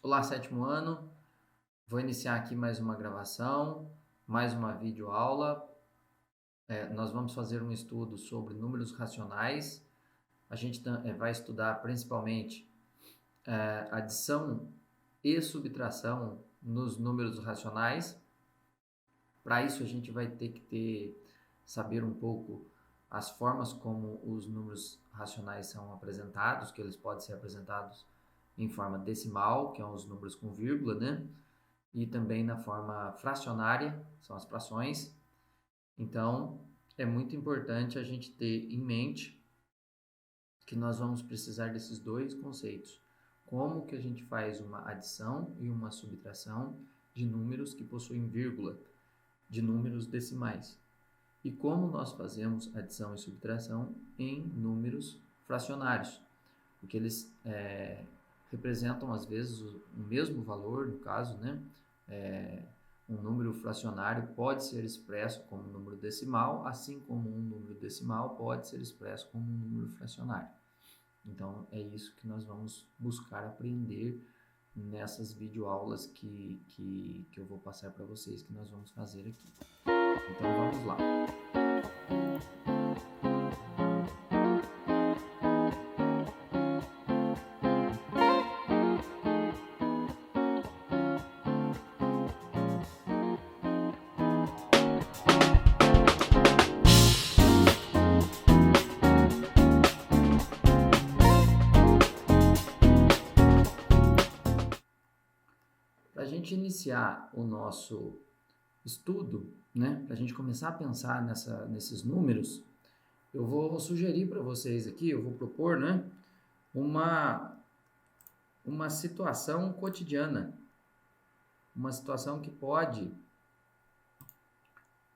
Olá, sétimo ano. Vou iniciar aqui mais uma gravação, mais uma videoaula. Nós vamos fazer um estudo sobre números racionais. A gente vai estudar principalmente adição e subtração nos números racionais. Para isso, a gente vai ter que saber um pouco as formas como os números racionais são apresentados, que eles podem ser apresentados em forma decimal, que são os números com vírgula, né? E também na forma fracionária, são as frações. Então, é muito importante a gente ter em mente que nós vamos precisar desses dois conceitos. Como que a gente faz uma adição e uma subtração de números que possuem vírgula, de números decimais. E como nós fazemos adição e subtração em números fracionários, porque eles representam às vezes o mesmo valor, no caso, né? Um número fracionário pode ser expresso como um número decimal, assim como um número decimal pode ser expresso como um número fracionário. Então, é isso que nós vamos buscar aprender nessas videoaulas que eu vou passar para vocês, que nós vamos fazer aqui. Então, vamos lá. Para a gente iniciar o nosso estudo, né, para a gente começar a pensar nesses números, eu vou sugerir para vocês aqui, eu vou propor, né, uma situação cotidiana, uma situação que pode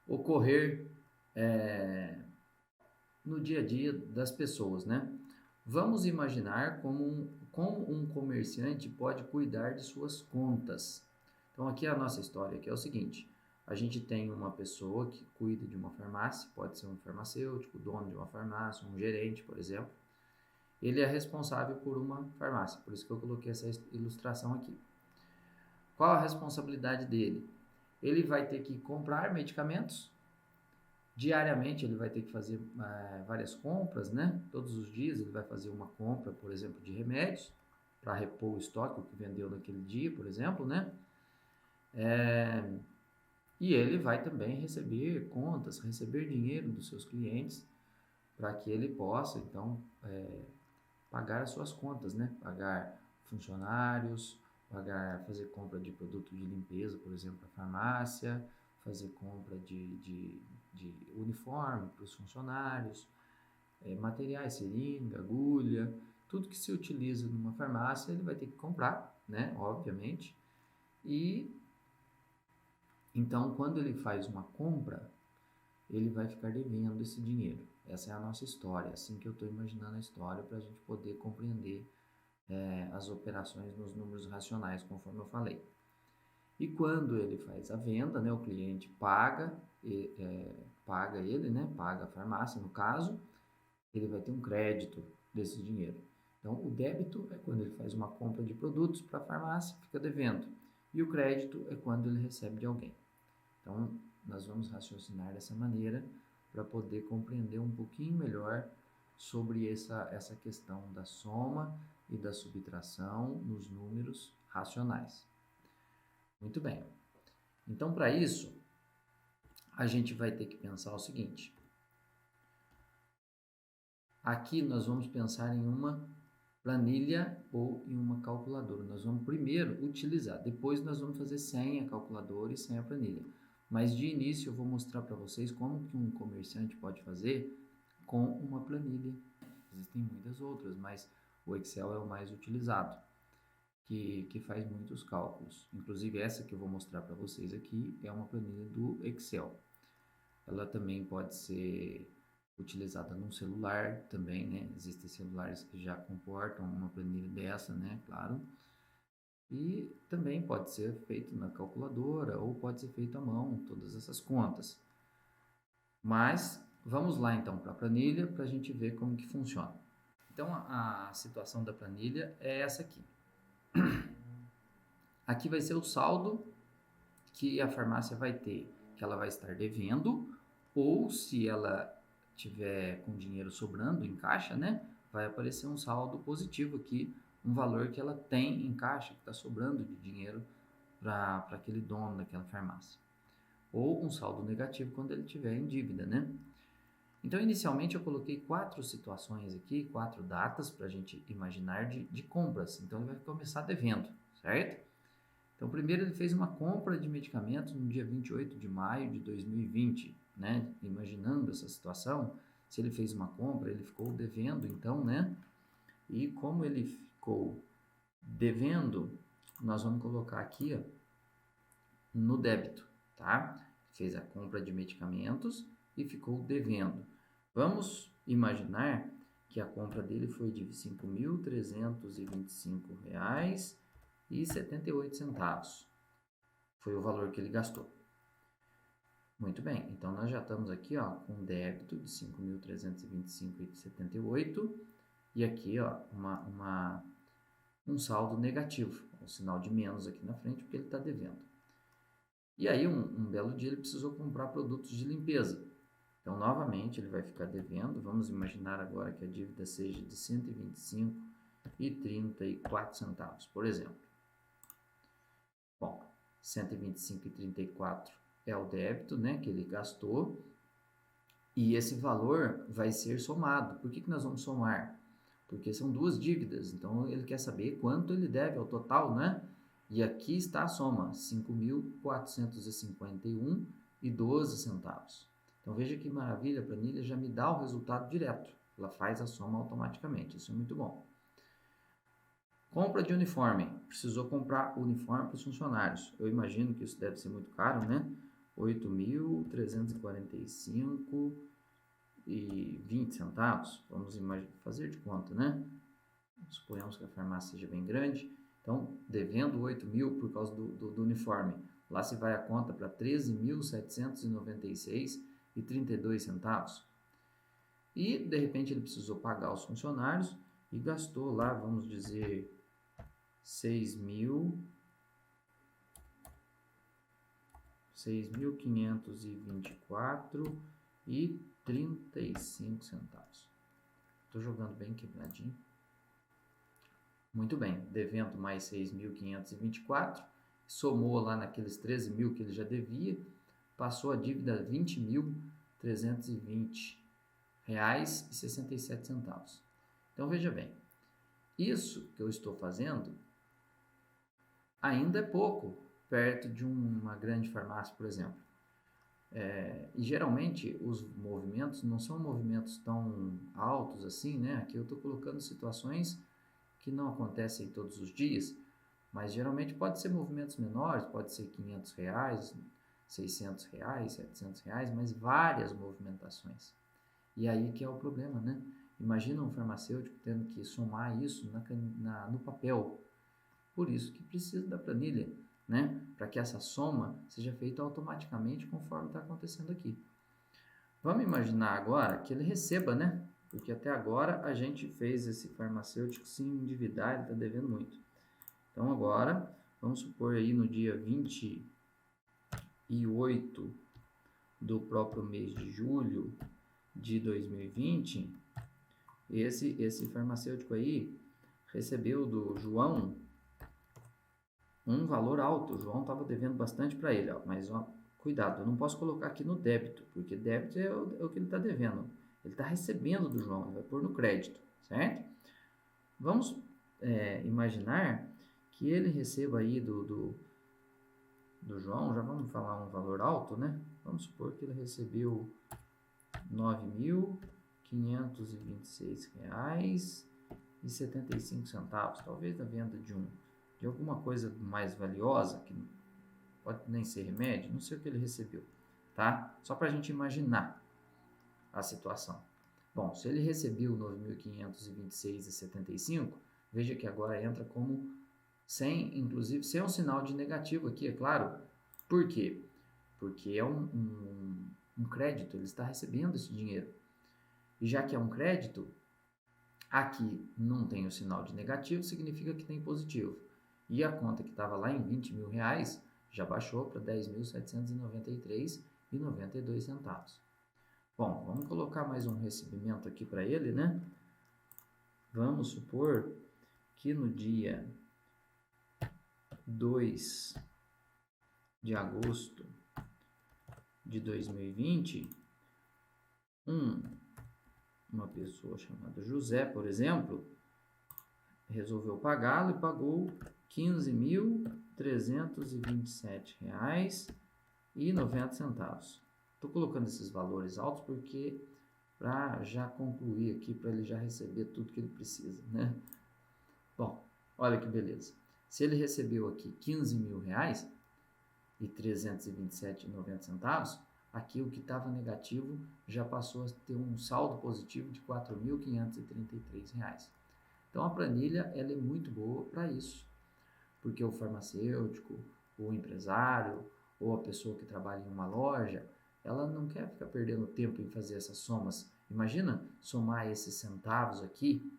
ocorrer no dia a dia das pessoas, né? Vamos imaginar como um comerciante pode cuidar de suas contas. Então, aqui é a nossa história, que é o seguinte: a gente tem uma pessoa que cuida de uma farmácia, pode ser um farmacêutico, dono de uma farmácia, um gerente, por exemplo. Ele é responsável por uma farmácia, por isso que eu coloquei essa ilustração aqui. Qual a responsabilidade dele? Ele vai ter que comprar medicamentos. Diariamente ele vai ter que fazer várias compras, né? Todos os dias ele vai fazer uma compra, por exemplo, de remédios, para repor o estoque, o que vendeu naquele dia, por exemplo, né? E ele vai também receber contas, receber dinheiro dos seus clientes, para que ele possa, então, pagar as suas contas, né? Pagar funcionários, fazer compra de produto de limpeza, por exemplo, para a farmácia, fazer compra de uniforme para os funcionários, materiais, seringa, agulha, tudo que se utiliza numa farmácia ele vai ter que comprar, né? Obviamente. E então, quando ele faz uma compra, ele vai ficar devendo esse dinheiro. Essa é a nossa história, é assim que eu estou imaginando a história para a gente poder compreender as operações nos números racionais, conforme eu falei. E quando ele faz a venda, né, o cliente paga ele, né, paga a farmácia, no caso, ele vai ter um crédito desse dinheiro. Então, o débito é quando ele faz uma compra de produtos para a farmácia, fica devendo. E o crédito é quando ele recebe de alguém. Então, nós vamos raciocinar dessa maneira para poder compreender um pouquinho melhor sobre essa questão da soma e da subtração nos números racionais. Muito bem. Então, para isso, a gente vai ter que pensar o seguinte. Aqui nós vamos pensar em uma planilha ou em uma calculadora. Nós vamos primeiro utilizar, depois nós vamos fazer sem a calculadora e sem a planilha. Mas de início eu vou mostrar para vocês como que um comerciante pode fazer com uma planilha. Existem muitas outras, mas o Excel é o mais utilizado, que faz muitos cálculos. Inclusive essa que eu vou mostrar para vocês aqui é uma planilha do Excel. Ela também pode ser utilizada num celular também, né? Existem celulares que já comportam uma planilha dessa, né? Claro. E também pode ser feito na calculadora ou pode ser feito à mão, todas essas contas. Mas vamos lá então para a planilha para a gente ver como que funciona. Então a situação da planilha é essa aqui. Aqui vai ser o saldo que a farmácia vai ter, que ela vai estar devendo, ou se ela tiver com dinheiro sobrando em caixa, né, vai aparecer um saldo positivo aqui, um valor que ela tem em caixa, que está sobrando de dinheiro para aquele dono daquela farmácia. Ou um saldo negativo quando ele tiver em dívida, né? Então, inicialmente, eu coloquei 4 situações aqui, 4 datas para a gente imaginar de compras. Então, ele vai começar devendo, certo? Então, primeiro ele fez uma compra de medicamentos no dia 28 de maio de 2020, né? Imaginando essa situação, se ele fez uma compra, ele ficou devendo, então, né? E como ele ficou devendo, nós vamos colocar aqui, ó, no débito, tá? Fez a compra de medicamentos e ficou devendo. Vamos imaginar que a compra dele foi de R$ 5.325,78. Foi o valor que ele gastou. Muito bem, então nós já estamos aqui, ó, com débito de 5.325,78 e aqui, ó, um saldo negativo, um sinal de menos aqui na frente porque ele está devendo. E aí, um belo dia, ele precisou comprar produtos de limpeza. Então, novamente, ele vai ficar devendo. Vamos imaginar agora que a dívida seja de R$ 125,34, por exemplo. Bom, R$ 125,34 é o débito, né, que ele gastou. E esse valor vai ser somado. Por que nós vamos somar? Porque são duas dívidas. Então, ele quer saber quanto ele deve ao total, né? E aqui está a soma, R$ 5.451,12. Então, veja que maravilha, a planilha já me dá o resultado direto. Ela faz a soma automaticamente, isso é muito bom. Compra de uniforme. Precisou comprar uniforme para os funcionários. Eu imagino que isso deve ser muito caro, né? R$ 8.345,20. Vamos fazer de conta, né? Suponhamos que a farmácia seja bem grande. Então, devendo 8 mil por causa do uniforme. Lá se vai a conta para R$ 13.796,32. E, de repente, ele precisou pagar os funcionários e gastou lá, vamos dizer, R$ 6.524,35. Estou jogando bem quebradinho. Muito bem, devendo mais 6.524, somou lá naqueles 13 mil que ele já devia, passou a dívida a R$ 20.320,67. Então, veja bem, isso que eu estou fazendo ainda é pouco, perto de uma grande farmácia, por exemplo. E geralmente os movimentos não são movimentos tão altos assim, né? Aqui eu estou colocando situações que não acontecem todos os dias, mas geralmente pode ser movimentos menores, pode ser R$500, R$600, R$700, mas várias movimentações. E aí que é o problema, né? Imagina um farmacêutico tendo que somar isso no papel. Por isso que precisa da planilha, né? Para que essa soma seja feita automaticamente conforme está acontecendo aqui. Vamos imaginar agora que ele receba, né? Porque até agora a gente fez esse farmacêutico se endividar, ele está devendo muito. Então agora, vamos supor aí no dia 28 do próprio mês de julho de 2020, esse farmacêutico aí recebeu do João um valor alto. O João estava devendo bastante para ele, ó, mas ó, cuidado, eu não posso colocar aqui no débito, porque débito é o que ele está devendo. Ele está recebendo do João, ele vai pôr no crédito, certo? Vamos imaginar que ele receba aí do João, já vamos falar um valor alto, né? Vamos supor que ele recebeu R$ 9.526,75, talvez da venda de alguma coisa mais valiosa, que pode nem ser remédio, não sei o que ele recebeu, tá? Só para a gente imaginar a situação. Bom, se ele recebeu 9.526,75, veja que agora entra como inclusive sem um sinal de negativo aqui, é claro. Por quê? Porque é um crédito, ele está recebendo esse dinheiro. E já que é um crédito, aqui não tem o sinal de negativo, significa que tem positivo. E a conta que estava lá em 20 mil reais já baixou para 10.793,92 centavos. Bom, vamos colocar mais um recebimento aqui para ele, né? Vamos supor que no dia 2 de agosto de 2020, uma pessoa chamada José, por exemplo, resolveu pagá-lo e pagou R$ 15.327,90. Estou colocando esses valores altos porque para já concluir aqui, para ele já receber tudo que ele precisa, né? Bom, olha que beleza. Se ele recebeu aqui R$ 15.327,90, aqui o que estava negativo já passou a ter um saldo positivo de R$ 4.533. Então a planilha ela é muito boa para isso, porque o farmacêutico, o empresário ou a pessoa que trabalha em uma loja, ela não quer ficar perdendo tempo em fazer essas somas. Imagina somar esses centavos aqui,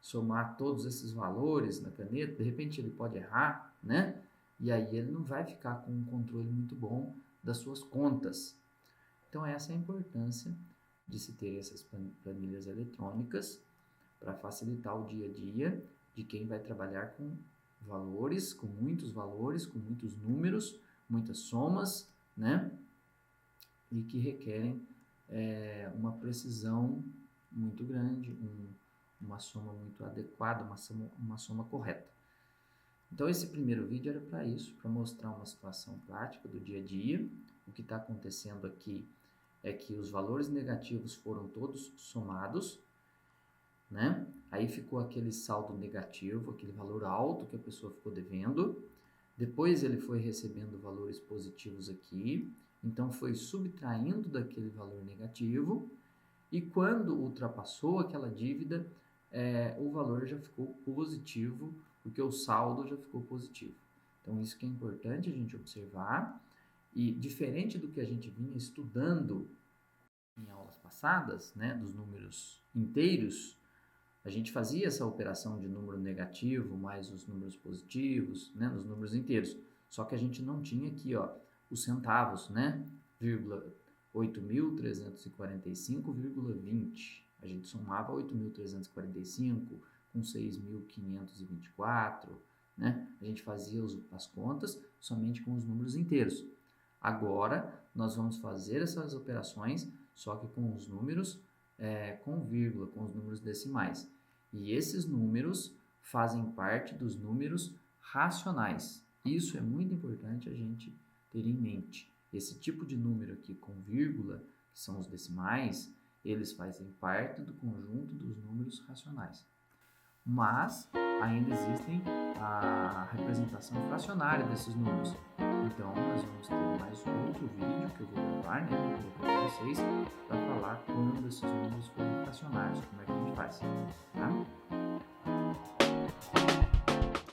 somar todos esses valores na caneta, de repente ele pode errar, né? E aí ele não vai ficar com um controle muito bom das suas contas. Então essa é a importância de se ter essas planilhas eletrônicas para facilitar o dia a dia de quem vai trabalhar com valores, com muitos números, muitas somas, né? E que requerem uma precisão muito grande, uma soma muito adequada, uma soma correta. Então esse primeiro vídeo era para isso, para mostrar uma situação prática do dia a dia. O que está acontecendo aqui é que os valores negativos foram todos somados, né? Aí ficou aquele saldo negativo, aquele valor alto que a pessoa ficou devendo. Depois ele foi recebendo valores positivos aqui, então foi subtraindo daquele valor negativo, e quando ultrapassou aquela dívida, o valor já ficou positivo, porque o saldo já ficou positivo. Então isso que é importante a gente observar, e diferente do que a gente vinha estudando em aulas passadas, né, dos números inteiros, a gente fazia essa operação de número negativo mais os números positivos, né, nos números inteiros. Só que a gente não tinha aqui, ó, os centavos, né, 8.345,20. A gente somava 8.345 com 6.524, né? A gente fazia as contas somente com os números inteiros. Agora, nós vamos fazer essas operações só que com os números com vírgula, com os números decimais. E esses números fazem parte dos números racionais. Isso é muito importante a gente ter em mente. Esse tipo de número aqui com vírgula, que são os decimais, eles fazem parte do conjunto dos números racionais. Mas ainda existem a representação fracionária desses números. Então, nós vamos ter mais outro vídeo que eu vou gravar, né, para vocês,